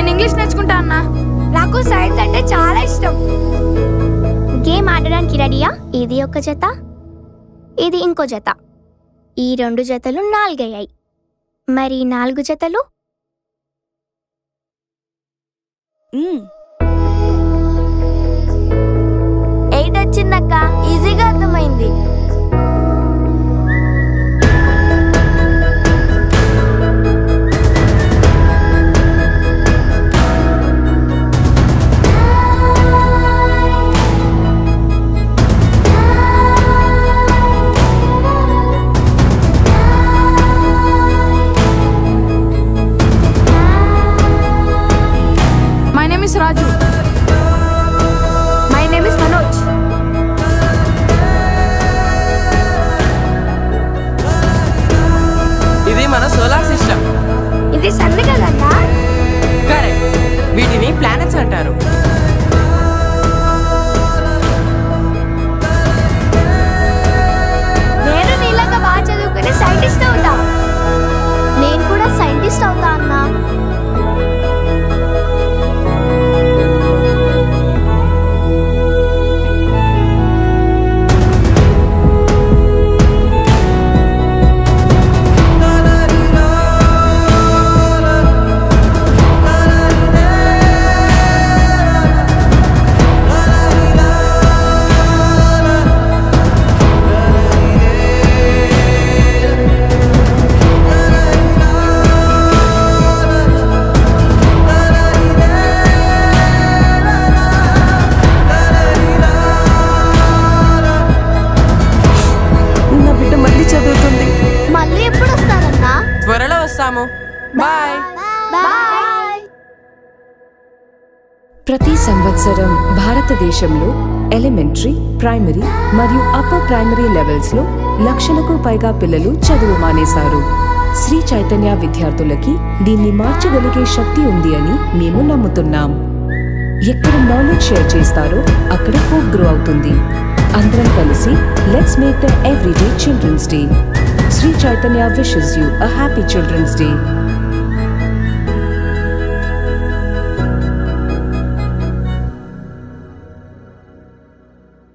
నేను ఇంగ్లీష్ నేర్చుకుంటా అన్నా. నాకు సైన్స్ అంటే చాలా ఇష్టం. గేమ్ ఆడడానికి రెడీయా? ఇది ఒక జత, ఇది ఇంకో జత. ఈ 2 జతలు 4 అయ్యాయి. మరి 4 జతలు 8 వచ్చిందక్క. ఈజీగా అర్థమైంది. My name is Raju. My name is Manoj. ఇది మన సోలార్ సిస్టమ్. ఇది సన్ కదన్నా? కరెక్ట్. వీటిని ప్లానెట్స్ అంటారు. నేను నీలాగా బాగా చదువుకుని సైంటిస్ట్ అవుతా. నేను కూడా సైంటిస్ట్ అవుతా అన్నా. మళ్ళీ ఎప్పుడు వస్తారన్నా? త్వరలో వస్తాము. బాయ్. బాయ్. ప్రతి సంవత్సరం భారతదేశంలో ఎలిమెంటరీ, ప్రైమరీ మరియు అప్పర్ ప్రైమరీ లెవెల్స్ లో లక్షలకు పైగా పిల్లలు చదువు మానేశారు. శ్రీ చైతన్య విద్యార్థులకి దీన్ని మార్చగలిగే శక్తి ఉంది అని మేము నమ్ముతున్నాం. ఎక్కడ నాలెడ్జ్ షేర్ చేస్తారో అక్కడ హోప్ గ్రో అవుతుంది. అందరం కలిసి let's make the everyday children's day. Sri Chaitanya wishes you a happy Children's Day.